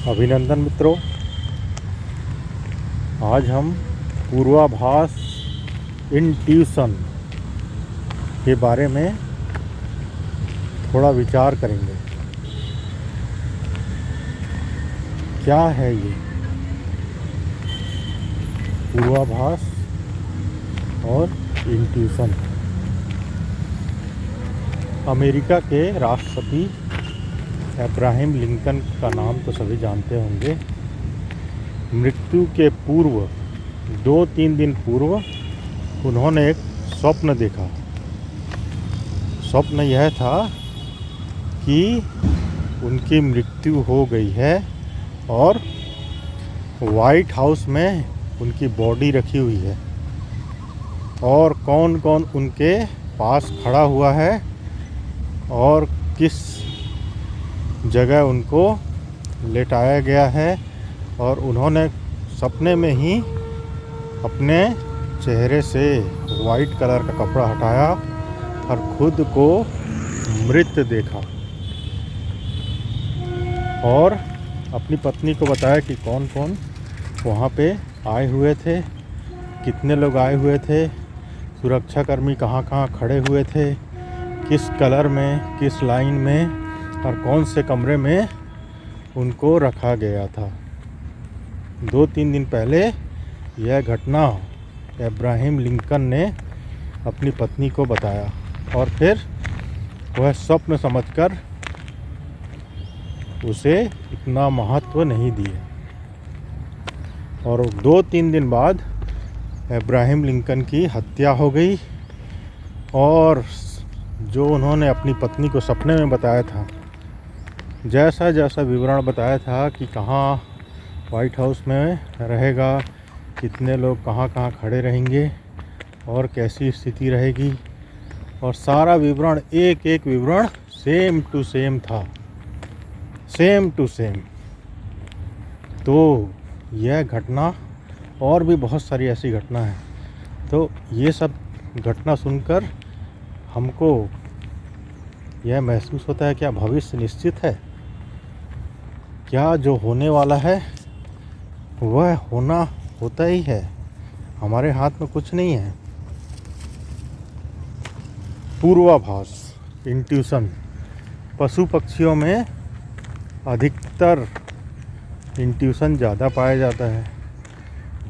अभिनंदन मित्रों, आज हम पूर्वाभास इंट्यूशन के बारे में थोड़ा विचार करेंगे। क्या है ये पूर्वाभास और इंट्यूशन? अमेरिका के राष्ट्रपति अब्राहम लिंकन का नाम तो सभी जानते होंगे। मृत्यु के पूर्व 2-3 दिन पूर्व उन्होंने एक स्वप्न देखा। स्वप्न यह था कि उनकी मृत्यु हो गई है और वाइट हाउस में उनकी बॉडी रखी हुई है और कौन कौन उनके पास खड़ा हुआ है और किस जगह उनको लेटाया गया है। और उन्होंने सपने में ही अपने चेहरे से वाइट कलर का कपड़ा हटाया और खुद को मृत देखा और अपनी पत्नी को बताया कि कौन कौन वहाँ पे आए हुए थे, कितने लोग आए हुए थे, सुरक्षाकर्मी कहाँ कहाँ खड़े हुए थे, किस कलर में, किस लाइन में और कौन से कमरे में उनको रखा गया था। 2-3 दिन पहले यह घटना अब्राहम लिंकन ने अपनी पत्नी को बताया और फिर वह स्वप्न समझकर उसे इतना महत्व नहीं दिया। और 2-3 दिन बाद अब्राहम लिंकन की हत्या हो गई और जो उन्होंने अपनी पत्नी को सपने में बताया था, जैसा जैसा विवरण बताया था कि कहाँ वाइट हाउस में रहेगा, कितने लोग कहाँ कहाँ खड़े रहेंगे और कैसी स्थिति रहेगी, और सारा विवरण एक एक विवरण सेम टू सेम था, सेम टू सेम। तो यह घटना और भी बहुत सारी ऐसी घटना है। तो ये सब घटना सुनकर हमको यह महसूस होता है, क्या भविष्य निश्चित है? क्या जो होने वाला है वह होता ही है? हमारे हाथ में कुछ नहीं है। पूर्वाभास इंट्यूशन पशु पक्षियों में अधिकतर इंट्यूशन ज़्यादा पाया जाता है।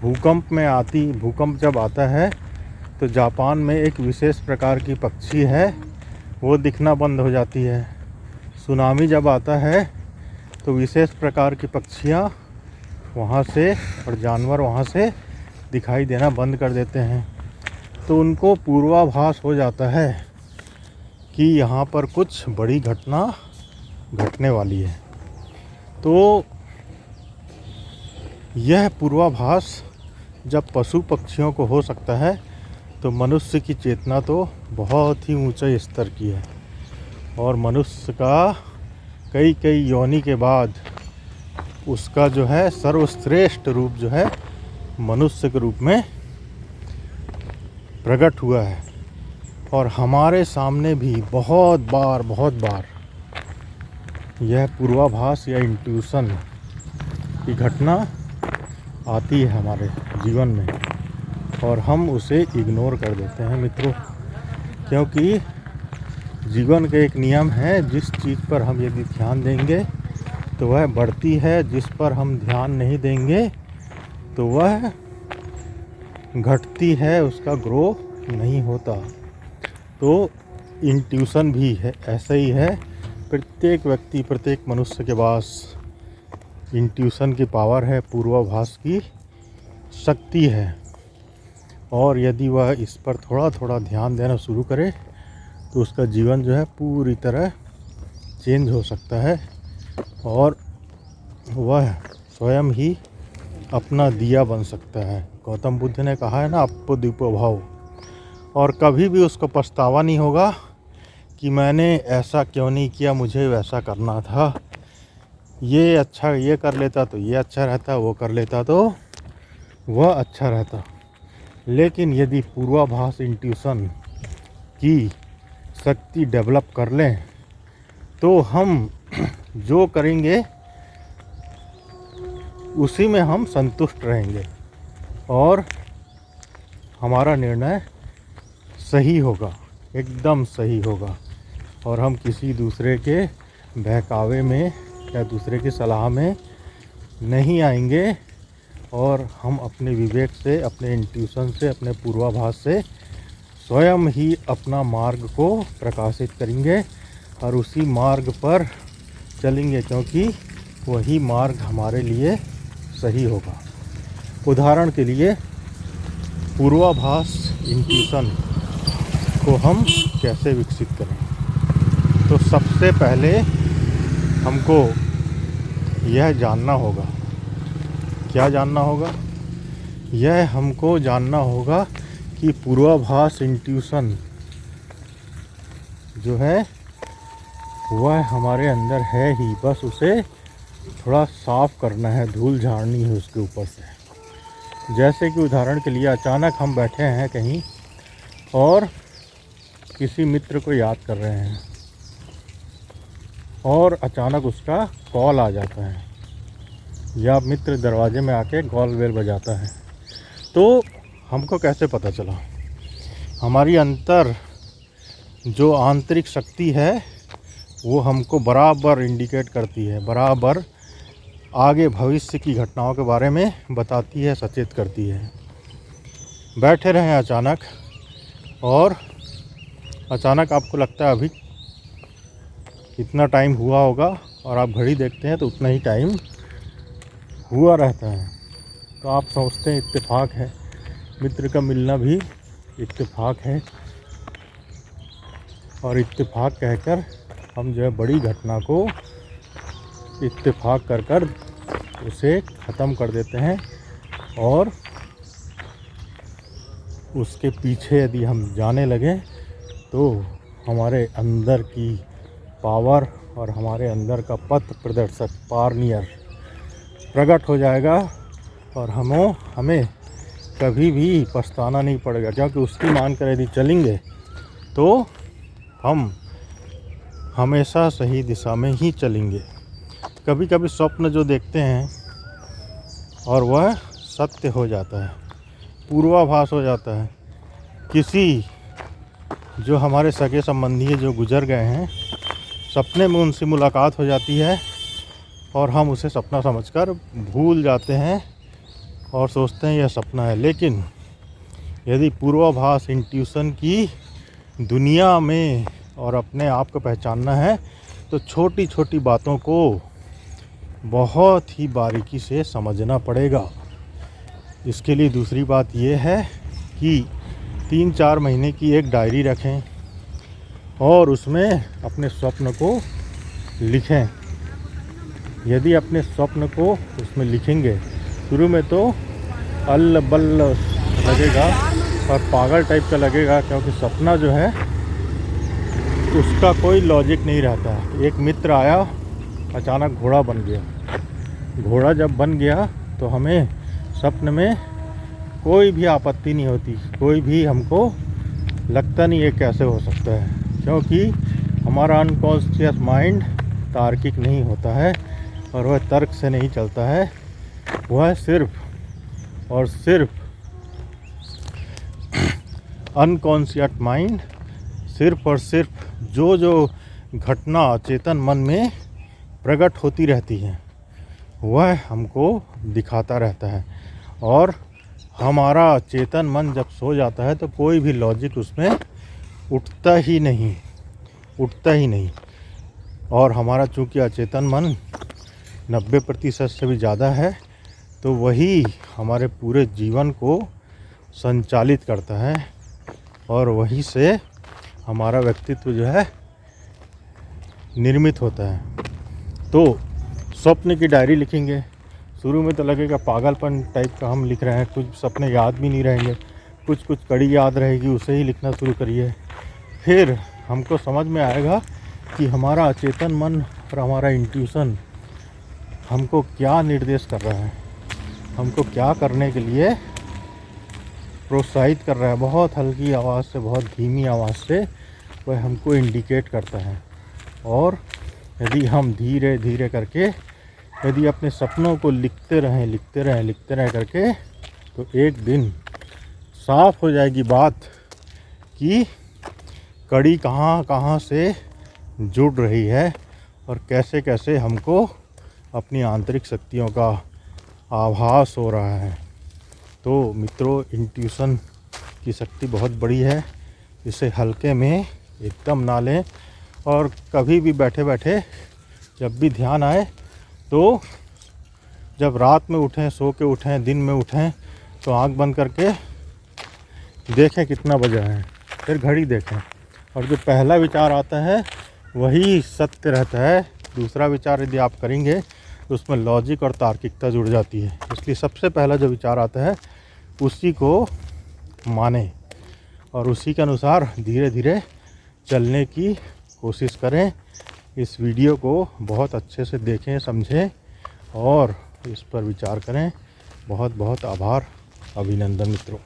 भूकंप जब आता है तो जापान में एक विशेष प्रकार की पक्षी है, वो दिखना बंद हो जाती है। सुनामी जब आता है तो विशेष प्रकार की पक्षियाँ वहाँ से और जानवर वहाँ से दिखाई देना बंद कर देते हैं। तो उनको पूर्वाभास हो जाता है कि यहाँ पर कुछ बड़ी घटना घटने वाली है। तो यह पूर्वाभास जब पशु पक्षियों को हो सकता है तो मनुष्य की चेतना तो बहुत ही ऊंचे स्तर की है और मनुष्य का कई कई योनि के बाद उसका जो है सर्वश्रेष्ठ रूप जो है मनुष्य के रूप में प्रकट हुआ है। और हमारे सामने भी बहुत बार यह पूर्वाभास या इंट्यूशन की घटना आती है हमारे जीवन में और हम उसे इग्नोर कर देते हैं मित्रों, क्योंकि जीवन का एक नियम है, जिस चीज़ पर हम यदि ध्यान देंगे तो वह बढ़ती है, जिस पर हम ध्यान नहीं देंगे तो वह घटती है, उसका ग्रो नहीं होता। तो इंट्यूशन भी है, ऐसा ही है। प्रत्येक व्यक्ति, प्रत्येक मनुष्य के पास इंट्यूशन की पावर है, पूर्वाभास की शक्ति है। और यदि वह इस पर थोड़ा थोड़ा ध्यान देना शुरू करे तो उसका जीवन जो है पूरी तरह चेंज हो सकता है और वह स्वयं ही अपना दिया बन सकता है। गौतम बुद्ध ने कहा है ना, अप्पो दीपो भव। और कभी भी उसको पछतावा नहीं होगा कि मैंने ऐसा क्यों नहीं किया, मुझे वैसा करना था, ये कर लेता तो ये अच्छा रहता, वो कर लेता तो वह अच्छा रहता। लेकिन यदि पूर्वाभास इंट्यूशन की शक्ति डेवलप कर लें तो हम जो करेंगे उसी में हम संतुष्ट रहेंगे और हमारा निर्णय सही होगा, एकदम सही होगा। और हम किसी दूसरे के बहकावे में या दूसरे की सलाह में नहीं आएंगे और हम अपने विवेक से, अपने इंट्यूशन से, अपने पूर्वाभास से स्वयं ही अपना मार्ग को प्रकाशित करेंगे और उसी मार्ग पर चलेंगे, क्योंकि वही मार्ग हमारे लिए सही होगा। उदाहरण के लिए पूर्वाभास, इंट्यूशन को हम कैसे विकसित करें। तो सबसे पहले हमको यह जानना होगा, क्या जानना होगा? यह हमको जानना होगा कि पूर्वाभास, इंट्यूशन जो है वह हमारे अंदर है ही, बस उसे थोड़ा साफ करना है, धूल झाड़नी है उसके ऊपर से। जैसे कि उदाहरण के लिए अचानक हम बैठे हैं कहीं और किसी मित्र को याद कर रहे हैं और अचानक उसका कॉल आ जाता है या मित्र दरवाजे में आके कॉल बेल बजाता है, तो हमको कैसे पता चला? हमारी जो आंतरिक शक्ति है वो हमको बराबर इंडिकेट करती है, बराबर आगे भविष्य की घटनाओं के बारे में बताती है, सचेत करती है। बैठे रहें अचानक और अचानक आपको लगता है अभी कितना टाइम हुआ होगा और आप घड़ी देखते हैं तो उतना ही टाइम हुआ रहता है, तो आप सोचते हैं इत्तेफाक है, मित्र का मिलना भी इत्तेफाक है। और इत्तेफाक कहकर हम जो है बड़ी घटना को इत्तेफाक कर उसे ख़त्म कर देते हैं और उसके पीछे यदि हम जाने लगें तो हमारे अंदर की पावर और हमारे अंदर का पथ प्रदर्शक, पार्नियर प्रकट हो जाएगा और हमें कभी भी पछताना नहीं पड़ेगा, क्योंकि उसकी मान कर यदि चलेंगे तो हम हमेशा सही दिशा में ही चलेंगे। कभी कभी स्वप्न जो देखते हैं और वह सत्य हो जाता है, पूर्वाभास हो जाता है। किसी जो हमारे सगे संबंधी जो गुजर गए हैं, सपने में उनसे मुलाकात हो जाती है और हम उसे सपना समझकर भूल जाते हैं और सोचते हैं यह सपना है। लेकिन यदि पूर्वाभास, इंट्यूशन की दुनिया में और अपने आप को पहचानना है तो छोटी छोटी बातों को बहुत ही बारीकी से समझना पड़ेगा। इसके लिए दूसरी बात यह है कि 3-4 महीने की एक डायरी रखें और उसमें अपने स्वप्न को लिखें। यदि अपने स्वप्न को उसमें लिखेंगे, शुरू में तो अल्ल बल्ल लगेगा और पागल टाइप का लगेगा, क्योंकि सपना जो है उसका कोई लॉजिक नहीं रहता है। एक मित्र आया, अचानक घोड़ा बन गया। घोड़ा जब बन गया तो हमें सपन में कोई भी आपत्ति नहीं होती, कोई भी हमको लगता नहीं ये कैसे हो सकता है, क्योंकि हमारा अनकॉन्शियस माइंड तार्किक नहीं होता है और वह तर्क से नहीं चलता है। वह सिर्फ और सिर्फ अनकॉन्शियस माइंड सिर्फ और सिर्फ जो घटना चेतन मन में प्रकट होती रहती हैं वह हमको दिखाता रहता है। और हमारा चेतन मन जब सो जाता है तो कोई भी लॉजिक उसमें उठता ही नहीं। और हमारा चूँकि अचेतन मन 90% से भी ज़्यादा है, तो वही हमारे पूरे जीवन को संचालित करता है और वही से हमारा व्यक्तित्व जो है निर्मित होता है। तो स्वप्न की डायरी लिखेंगे। शुरू में तो लगेगा पागलपन टाइप का हम लिख रहे हैं, कुछ सपने याद भी नहीं रहेंगे, कुछ कड़ी याद रहेगी, उसे ही लिखना शुरू करिए। फिर हमको समझ में आएगा कि हमारा अचेतन मन और हमारा इंट्यूशन हमको क्या निर्देश कर रहा है, हमको क्या करने के लिए प्रोत्साहित कर रहा है। बहुत हल्की आवाज़ से, बहुत धीमी आवाज़ से वह हमको इंडिकेट करता है। और यदि हम धीरे धीरे करके यदि अपने सपनों को लिखते रहें करके, तो एक दिन साफ हो जाएगी बात कि कड़ी कहाँ कहाँ से जुड़ रही है और कैसे कैसे हमको अपनी आंतरिक शक्तियों का आभास हो रहा है। तो मित्रों, इंट्यूशन की शक्ति बहुत बड़ी है, इसे हल्के में एकदम ना लें। और कभी भी बैठे बैठे जब भी ध्यान आए, तो जब रात में उठें, सो के उठें, दिन में उठें, तो आंख बंद करके देखें कितना बजा है, फिर घड़ी देखें, और जो पहला विचार आता है वही सत्य रहता है। दूसरा विचार यदि आप करेंगे तो उसमें लॉजिक और तार्किकता जुड़ जाती है। इसलिए सबसे पहला जो विचार आता है उसी को मानें और उसी के अनुसार धीरे धीरे चलने की कोशिश करें। इस वीडियो को बहुत अच्छे से देखें, समझें और इस पर विचार करें। बहुत बहुत आभार, अभिनंदन मित्रों।